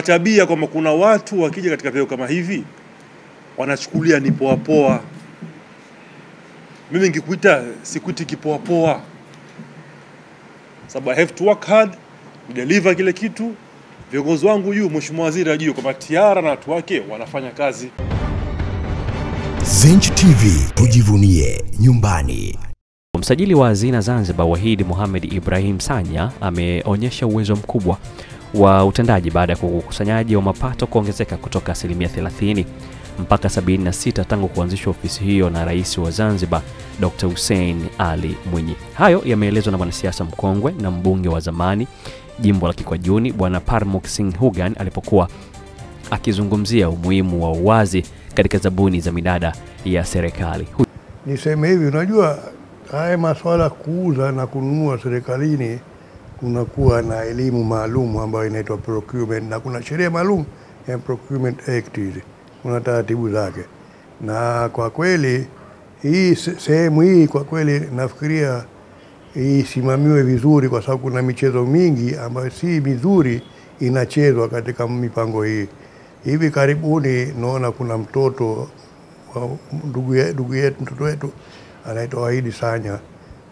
Tabia kwamba kuna watu wakija katika vyeo kama hivi wanachukulia ni poa poa. Mimi nikikuita sikuiti kipoa poa, sababu I have to work hard, deliver kile kitu. Viongozi wangu juu, mheshimiwa waziri ajue kwamba Tiara na watu wake wanafanya kazi. Zenj TV, tujivunie nyumbani. Msajili wa hazina Zanzibar Wahid Mohamed Ibrahim Sanya ameonyesha uwezo mkubwa wa utendaji baada ya ukusanyaji wa mapato kuongezeka kutoka 30% mpaka 76 tangu kuanzishwa ofisi hiyo na Rais wa Zanzibar Dr. Hussein Ali Mwinyi. Hayo yameelezwa na mwanasiasa mkongwe na mbunge wa zamani jimbo la Kikwajuni Bwana Parmok Singh Hugan alipokuwa akizungumzia umuhimu wa uwazi katika zabuni za midada ya serikali. Niseme hivi, unajua haya masuala kuuza na kununua serikalini kunakuwa na elimu maalum ambayo inaitwa procurement, na kuna sheria maalum ya Procurement Act hizi. Kuna taratibu zake. Na kwa kweli hii sehemu hii kwa kweli nafikiria isimamiwe vizuri, kwa sababu kuna michezo mingi ambayo si mizuri inachezwa katika mipango hii. Hivi karibuni naona kuna mtoto ndugu yetu, mtoto wetu anaitwa Wahid Sanya.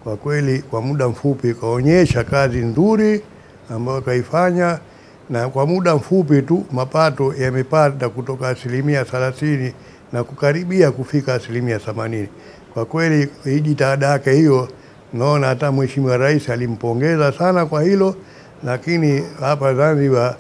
Kwa kweli kwa muda mfupi kaonyesha kazi nzuri ambayo kaifanya, na kwa muda mfupi tu mapato yamepanda kutoka 30% na kukaribia kufika 80%. Kwa kweli hii jitihada yake hiyo, naona hata Mheshimiwa Rais alimpongeza sana kwa hilo. Lakini hapa Zanzibar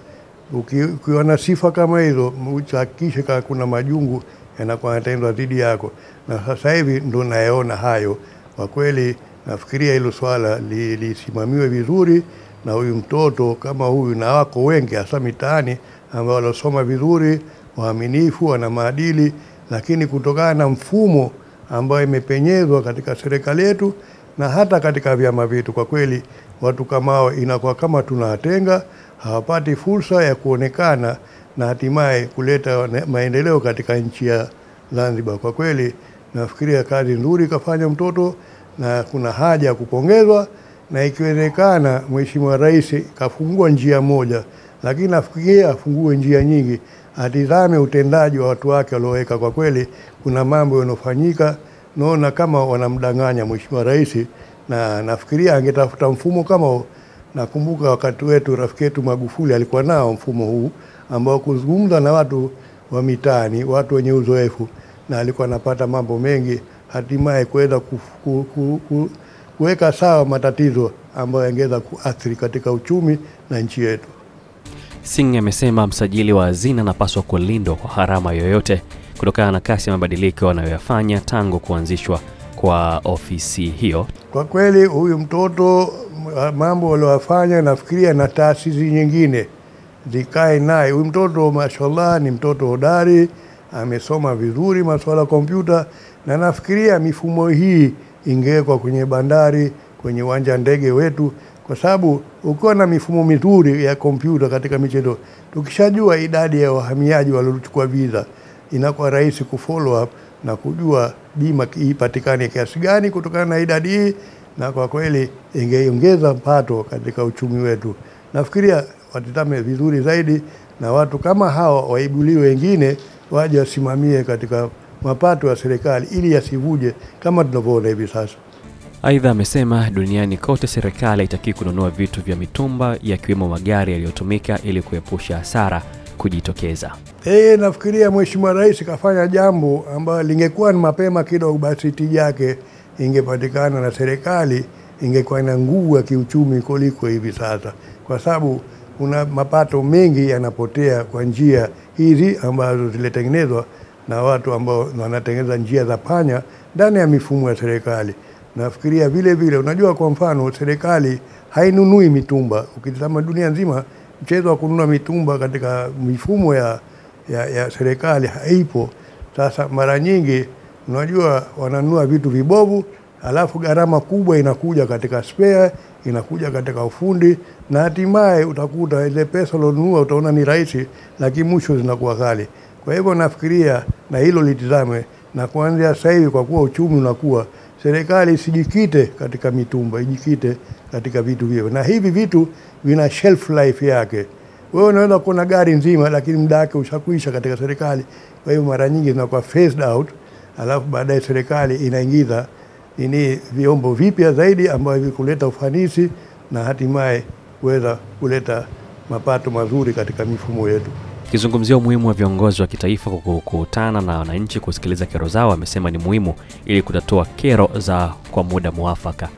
ukiona sifa kama hizo, uhakikishe kama kuna majungu yanakuwa yanatendwa dhidi yako, na sasa hivi ndo nayaona hayo. Kwa kweli nafikiria hilo swala lisimamiwe vizuri, na huyu mtoto kama huyu, na wako wengi hasa mitaani ambao walosoma vizuri, waaminifu, wana maadili, lakini kutokana na mfumo ambao imepenyezwa katika serikali yetu na hata katika vyama vyetu, kwa kweli watu kama hao inakuwa kama tunawatenga, hawapati fursa ya kuonekana na hatimaye kuleta maendeleo katika nchi ya Zanzibar. Kwa kweli nafikiria kazi nzuri kafanya mtoto, na kuna haja ya kupongezwa, na ikiwezekana Mheshimiwa Rais kafungua njia moja, lakini nafikiria afungue njia nyingi, atizame utendaji wa watu wake walioweka. Kwa kweli kuna mambo yanofanyika, naona kama wanamdanganya Mheshimiwa Rais, na nafikiria angetafuta mfumo kama huo. Nakumbuka wakati wetu rafiki yetu Magufuli alikuwa nao mfumo huu ambao kuzungumza na watu wa mitaani, watu wenye uzoefu, na alikuwa anapata mambo mengi, hatimaye kuweza kuweka sawa matatizo ambayo yangeweza kuathiri katika uchumi na nchi yetu. Singh amesema msajili wa hazina anapaswa kulindwa kwa harama yoyote kutokana na kasi ya mabadiliko anayoyafanya tangu kuanzishwa kwa ofisi hiyo. Kwa kweli huyu mtoto mambo aliyofanya, nafikiria na taasisi nyingine zikae naye. Huyu mtoto mashallah ni mtoto hodari, amesoma vizuri masuala ya kompyuta, na nafikiria mifumo hii ingewekwa kwenye bandari, kwenye uwanja ndege wetu, kwa sababu ukiwa na mifumo mizuri ya kompyuta katika michezo, tukishajua idadi ya wahamiaji waliochukua visa, inakuwa rahisi kufollow up na kujua bima ipatikane kiasi gani kutokana na idadi hii, na kwa kweli ingeongeza mpato katika uchumi wetu. Nafikiria watitame vizuri zaidi, na watu kama hawa waibuliwe, wengine waje wasimamie katika mapato ya serikali ili yasivuje kama tunavyoona hivi sasa. Aidha amesema duniani kote serikali haitaki kununua vitu vya mitumba yakiwemo magari yaliyotumika ili kuepusha hasara kujitokeza. Nafikiria Mheshimiwa Rais kafanya jambo ambalo lingekuwa ni mapema kidogo, basi tija yake ingepatikana na serikali ingekuwa na nguvu ya kiuchumi kuliko hivi sasa, kwa sababu kuna mapato mengi yanapotea kwa njia hizi ambazo ziletengenezwa na watu ambao wanatengeneza njia za panya ndani ya mifumo ya serikali. Nafikiria vile vile, unajua kwa mfano serikali hainunui mitumba. Ukitazama dunia nzima mchezo wa kununua mitumba katika mifumo ya serikali haipo. Sasa mara nyingi unajua wananunua vitu vibovu, alafu gharama kubwa inakuja katika spare, inakuja katika ufundi, na hatimaye utakuta ile pesa ulionunua utaona ni rahisi, lakini mwisho zinakuwa ghali. Kwa hivyo nafikiria na hilo litizame, na kuanzia sasa hivi kwa kuwa uchumi unakuwa, serikali isijikite katika mitumba, ijikite katika vitu hivyo, na hivi vitu vina shelf life yake. Wewe unaweza kuona gari nzima lakini muda wake ushakuisha katika serikali. Kwa hiyo mara nyingi zinakuwa phased out, alafu baadaye serikali inaingiza vyombo vipya zaidi ambavyo kuleta ufanisi na hatimaye kuweza kuleta mapato mazuri katika mifumo yetu. Kizungumzia umuhimu wa viongozi wa kitaifa kukutana na wananchi kusikiliza kero zao, amesema ni muhimu ili kutatua kero za kwa muda muafaka.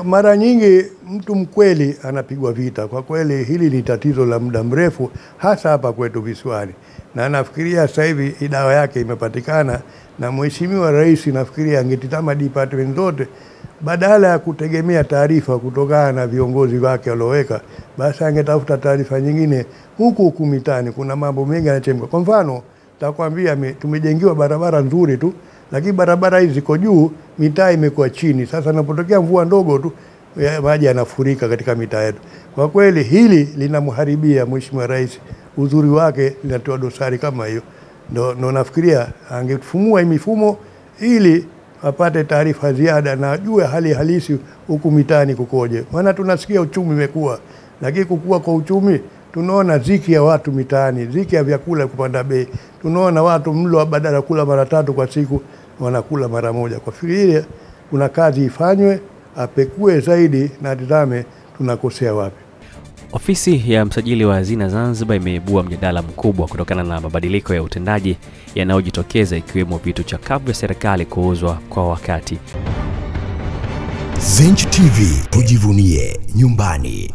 Mara nyingi mtu mkweli anapigwa vita. Kwa kweli hili ni tatizo la muda mrefu hasa hapa kwetu visiwani. Na nafikiria sasa hivi dawa yake imepatikana, na Mheshimiwa Rais nafikiria angetizama department zote badala ya kutegemea taarifa kutokana na viongozi wake walioweka, basi angetafuta taarifa nyingine huku mitaani. Kuna mambo mengi yanachemka. Kwa mfano, takwambia tumejengiwa barabara nzuri tu, lakini barabara hizi ziko juu, mitaa imekuwa chini. Sasa inapotokea mvua ndogo tu maji yanafurika katika mitaa yetu. Kwa kweli hili linamharibia Mheshimiwa Rais uzuri wake, linatoa dosari kama hiyo. Ndio nafikiria angefumua mifumo ili apate taarifa ziada na ajue hali halisi huku mitaani kukoje. Maana tunasikia uchumi umekuwa, lakini kukua kwa uchumi tunaona ziki ya watu mitaani, ziki ya vyakula kupanda bei. Tunaona watu mlo badala kula mara 3 kwa siku wanakula mara moja. Kwa fikiria kuna kazi ifanywe, apekue zaidi na atazame tunakosea wapi. Ofisi ya msajili wa hazina Zanzibar imeibua mjadala mkubwa kutokana na mabadiliko ya utendaji yanayojitokeza, ikiwemo vitu chakavu vya serikali kuuzwa kwa wakati. Zenj TV, tujivunie nyumbani.